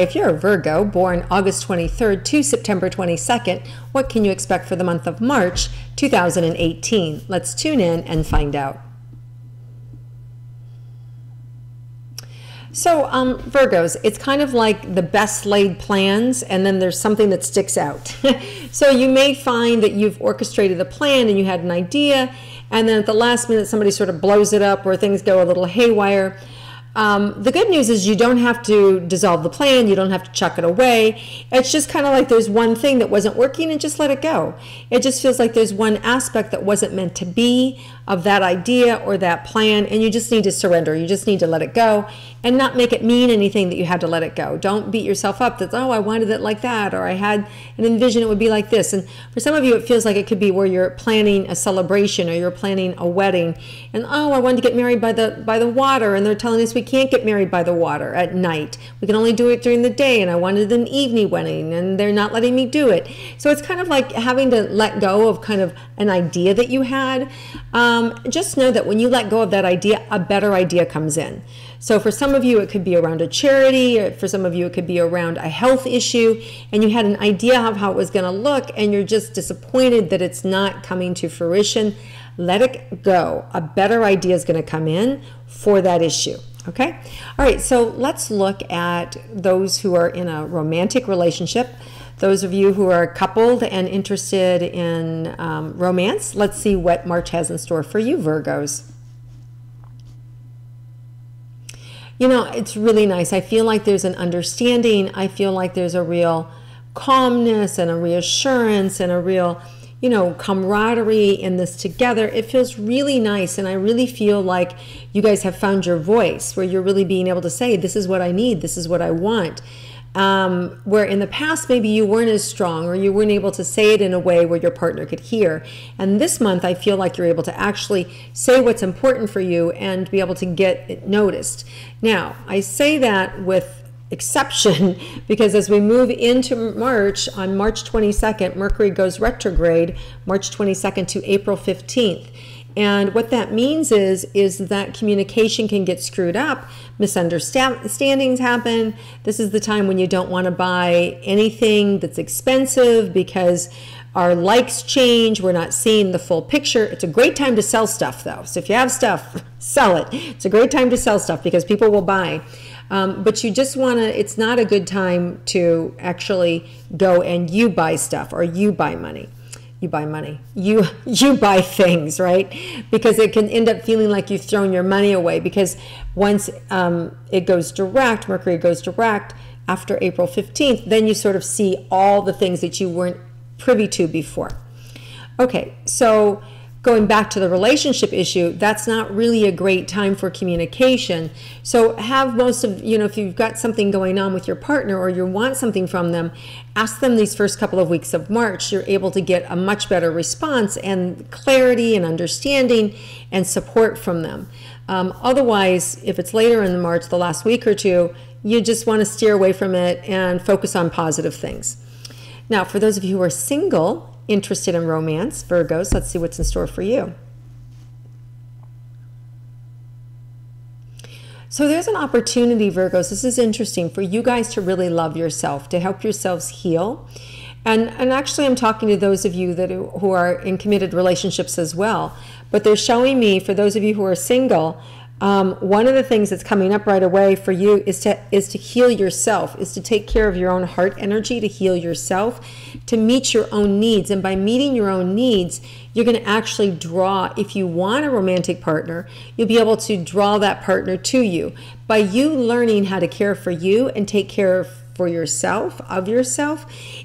if you're a Virgo born August 23rd to September 22nd, what can you expect for the month of March 2018? Let's tune in and find out. So Virgos, it's kind of like the best laid plans, and then there's something that sticks out. So you may find that you've orchestrated a plan and you had an idea, and then at the last minute somebody sort of blows it up or things go a little haywire. The good news is you don't have to dissolve the plan, you don't have to chuck it away. It's just kind of like there's one thing that wasn't working and just let it go. It just feels like there's one aspect that wasn't meant to be of that idea or that plan, and you just need to surrender. You just need to let it go and not make it mean anything that you had to let it go. Don't beat yourself up that, oh, I wanted it like that, or I had an envision it would be like this. And for some of you, it feels like it could be where you're planning a celebration or you're planning a wedding, and oh, I wanted to get married by the water, and they're telling us we can't get married by the water at night. We can only do it during the day, and I wanted an evening wedding, and they're not letting me do it. So it's kind of like having to let go of kind of an idea that you had. Just know that when you let go of that idea, a better idea comes in. So for some of you, it could be around a charity, or for some of you, it could be around a health issue, and you had an idea of how it was going to look, and you're just disappointed that it's not coming to fruition. Let it go. A better idea is going to come in for that issue. Okay? All right, so let's look at those who are in a romantic relationship. Those of you who are coupled and interested in romance, let's see what March has in store for you, Virgos. You know, it's really nice. I feel like there's an understanding. I feel like there's a real calmness and a reassurance and a real, you know, camaraderie in this together. It feels really nice, and I really feel like you guys have found your voice, where you're really being able to say, this is what I need, this is what I want. Where in the past maybe you weren't as strong, or you weren't able to say it in a way where your partner could hear. And this month I feel like you're able to actually say what's important for you and be able to get it noticed. Now, I say that with exception because as we move into March, on March 22nd, Mercury goes retrograde, March 22nd to April 15th. And what that means is that communication can get screwed up, misunderstandings happen. This is the time when you don't want to buy anything that's expensive because our likes change. We're not seeing the full picture. It's a great time to sell stuff, though. So if you have stuff, sell it. It's a great time to sell stuff because people will buy. But you just want to, it's not a good time to actually go and you buy stuff or you buy money. You buy money. You buy things, right? Because it can end up feeling like you've thrown your money away, because once it goes direct, Mercury goes direct after April 15th, then you sort of see all the things that you weren't privy to before. Okay, so going back to the relationship issue, that's not really a great time for communication. So have most of, you know, if you've got something going on with your partner or you want something from them, ask them these first couple of weeks of March. You're able to get a much better response and clarity and understanding and support from them. Otherwise, if it's later in March, the last week or two, you just want to steer away from it and focus on positive things. Now, for those of you who are single, interested in romance, Virgos, let's see what's in store for you. So there's an opportunity, Virgos, this is interesting, for you guys to really love yourself, to help yourselves heal. And actually I'm talking to those of you who are in committed relationships as well. But they're showing me, for those of you who are single, one of the things that's coming up right away for you is to heal yourself, is to take care of your own heart energy, to heal yourself, to meet your own needs. And by meeting your own needs, you're going to actually draw, if you want a romantic partner, you'll be able to draw that partner to you. By you learning how to care for you and take care of yourself,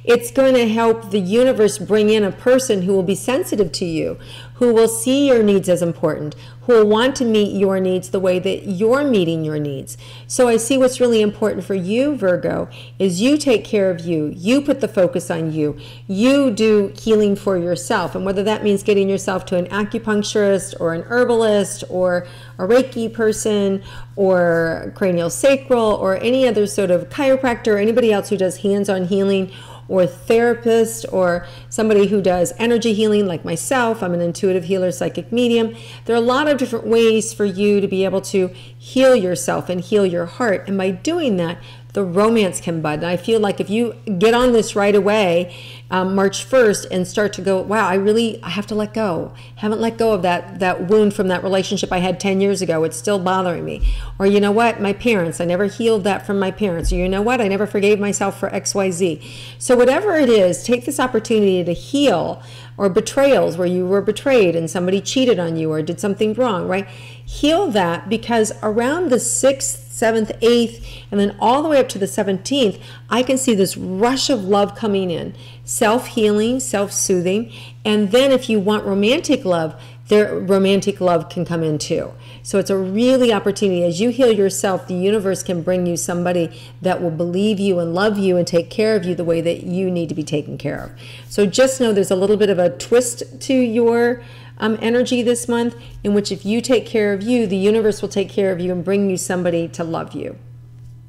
it's going to help the universe bring in a person who will be sensitive to you, who will see your needs as important, who will want to meet your needs the way that you're meeting your needs. So I see what's really important for you, Virgo, is you take care of you. You put the focus on you. You do healing for yourself. And whether that means getting yourself to an acupuncturist or an herbalist or a Reiki person or cranial sacral or any other sort of chiropractor or anybody else who does hands-on healing, or therapist, or somebody who does energy healing like myself. I'm an intuitive healer, psychic medium. There are a lot of different ways for you to be able to heal yourself and heal your heart. And by doing that, the romance can bud. And I feel like if you get on this right away, March 1st, and start to go, wow, I have to let go. Haven't let go of that wound from that relationship I had 10 years ago. It's still bothering me. Or you know what, my parents, I never healed that from my parents. Or you know what, I never forgave myself for XYZ. So whatever it is, take this opportunity to heal. Or betrayals, where you were betrayed and somebody cheated on you or did something wrong, right? Heal that, because around the 6th, 7th, 8th, and then all the way up to the 17th, I can see this rush of love coming in. Self-healing, self-soothing. And then if you want romantic love, romantic love can come in too. So it's a really opportunity. As you heal yourself, the universe can bring you somebody that will believe you and love you and take care of you the way that you need to be taken care of. So just know there's a little bit of a twist to your energy this month, in which if you take care of you, the universe will take care of you and bring you somebody to love you.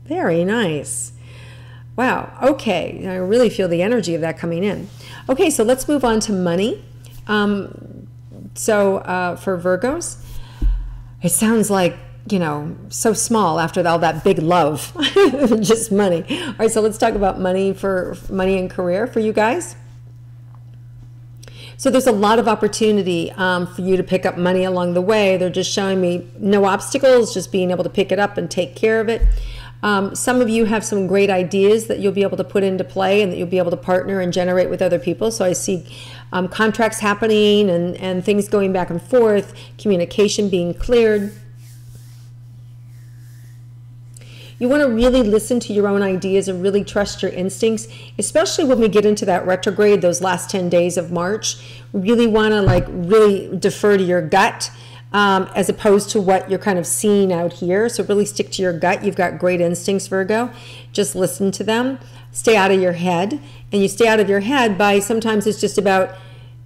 Very nice. Wow. Okay. I really feel the energy of that coming in. Okay, so let's move on to money. For Virgos, it sounds like, so small after all that big love, just money. All right, so let's talk about money and career for you guys. So there's a lot of opportunity for you to pick up money along the way. They're just showing me no obstacles, just being able to pick it up and take care of it. Some of you have some great ideas that you'll be able to put into play and that you'll be able to partner and generate with other people. So I see contracts happening and things going back and forth, communication being cleared. You want to really listen to your own ideas and really trust your instincts, especially when we get into that retrograde, those last 10 days of March. Really want to really defer to your gut as opposed to what you're kind of seeing out here. So really stick to your gut. You've got great instincts, Virgo. Just listen to them. Stay out of your head. And you stay out of your head by, sometimes it's just about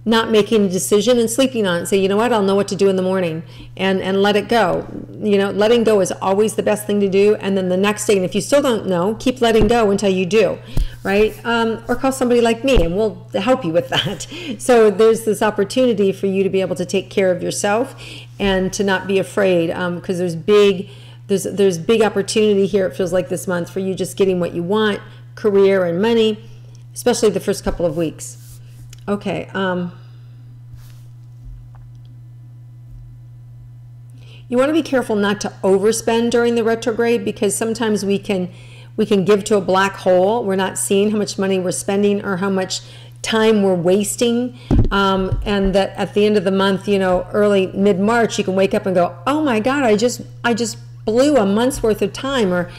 not making a decision and sleeping on it. Say, you know what, I'll know what to do in the morning, and let it go. Letting go is always the best thing to do. And then the next day, and if you still don't know, keep letting go until you do, right? Or call somebody like me and we'll help you with that. So there's this opportunity for you to be able to take care of yourself and to not be afraid, because there's big opportunity here, it feels like, this month for you just getting what you want, career and money, especially the first couple of weeks. Okay. You want to be careful not to overspend during the retrograde, because sometimes we can give to a black hole. We're not seeing how much money we're spending or how much time we're wasting, and that at the end of the month, early mid-March, you can wake up and go, oh my God, I just blew a month's worth of time, or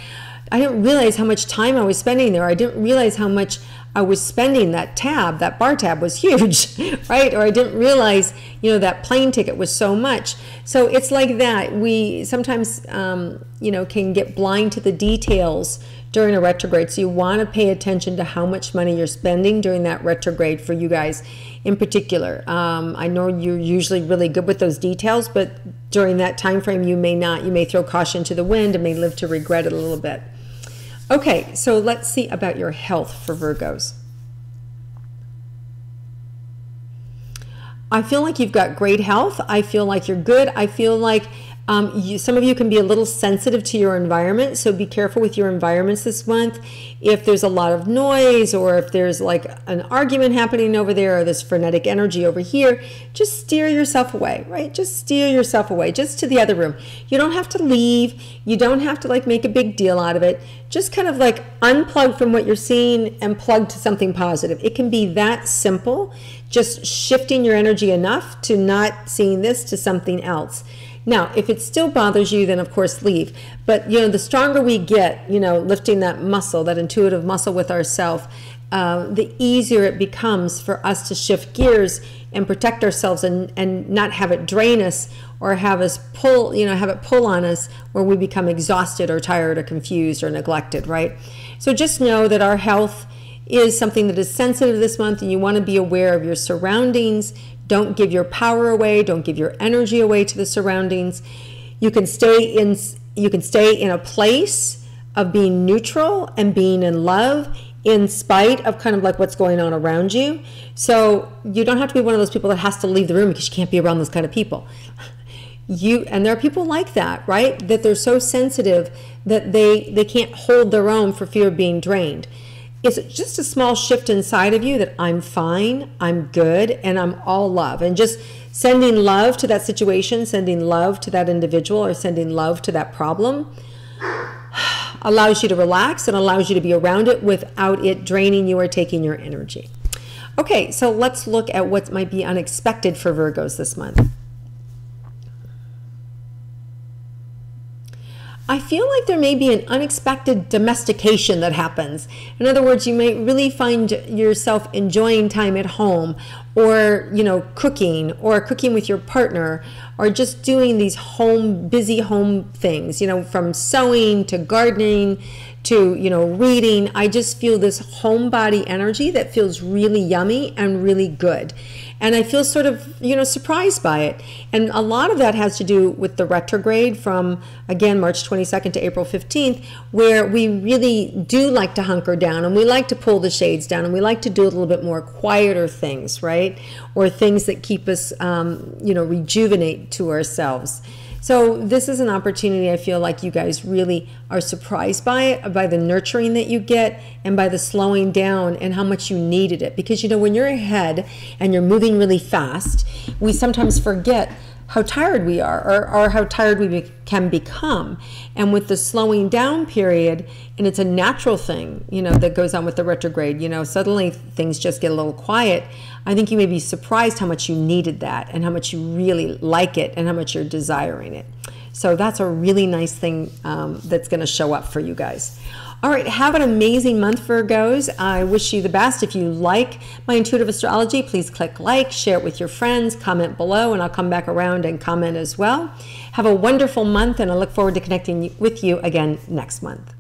I didn't realize how much time I was spending there. I didn't realize how much I was spending. that bar tab was huge, right? Or I didn't realize, that plane ticket was so much. So it's like that. We sometimes, can get blind to the details during a retrograde. So you want to pay attention to how much money you're spending during that retrograde for you guys in particular. I know you're usually really good with those details, but during that time frame, you may not. You may throw caution to the wind and may live to regret it a little bit. Okay, so let's see about your health for Virgos. I feel like you've got great health. I feel like you're good. I feel like some of you can be a little sensitive to your environment, so be careful with your environments this month. If there's a lot of noise, or if there's like an argument happening over there, or this frenetic energy over here, just steer yourself away, right? Just steer yourself away, just to the other room. You don't have to leave. You don't have to make a big deal out of it. Just kind of unplug from what you're seeing and plug to something positive. It can be that simple, just shifting your energy enough to not seeing this to something else. Now, if it still bothers you, then of course leave. But the stronger we get, lifting that muscle, that intuitive muscle with ourselves, the easier it becomes for us to shift gears and protect ourselves and not have it drain us or have us pull, have it pull on us where we become exhausted or tired or confused or neglected, right? So just know that our health is something that is sensitive this month, and you want to be aware of your surroundings. Don't give your power away. Don't give your energy away to the surroundings. You can stay in a place of being neutral and being in love in spite of kind of what's going on around you. So you don't have to be one of those people that has to leave the room because you can't be around those kind of people. And there are people like that, right? That they're so sensitive that they can't hold their own for fear of being drained. It's just a small shift inside of you that I'm fine, I'm good, and I'm all love. And just sending love to that situation, sending love to that individual, or sending love to that problem allows you to relax and allows you to be around it without it draining you or taking your energy. Okay, so let's look at what might be unexpected for Virgos this month. I feel like there may be an unexpected domestication that happens. In other words, you might really find yourself enjoying time at home, or, you know, cooking with your partner, or just doing these busy home things, you know, from sewing to gardening to, you know, reading. I just feel this homebody energy that feels really yummy and really good. And I feel sort of, you know, surprised by it. And a lot of that has to do with the retrograde from, again, March 22nd to April 15th, where we really do like to hunker down and we like to pull the shades down and we like to do a little bit more quieter things, right? Or things that keep us, you know, rejuvenate to ourselves. So this is an opportunity I feel like you guys really are surprised by it, by the nurturing that you get and by the slowing down and how much you needed it. Because, you know, when you're ahead and you're moving really fast, we sometimes forget how tired we are, or how tired we can become. And with the slowing down period, and it's a natural thing, you know, that goes on with the retrograde, you know, suddenly things just get a little quiet. I think you may be surprised how much you needed that and how much you really like it and how much you're desiring it. So that's a really nice thing that's going to show up for you guys. All right, have an amazing month, Virgos. I wish you the best. If you like my intuitive astrology, please click like, share it with your friends, comment below, and I'll come back around and comment as well. Have a wonderful month, and I look forward to connecting with you again next month.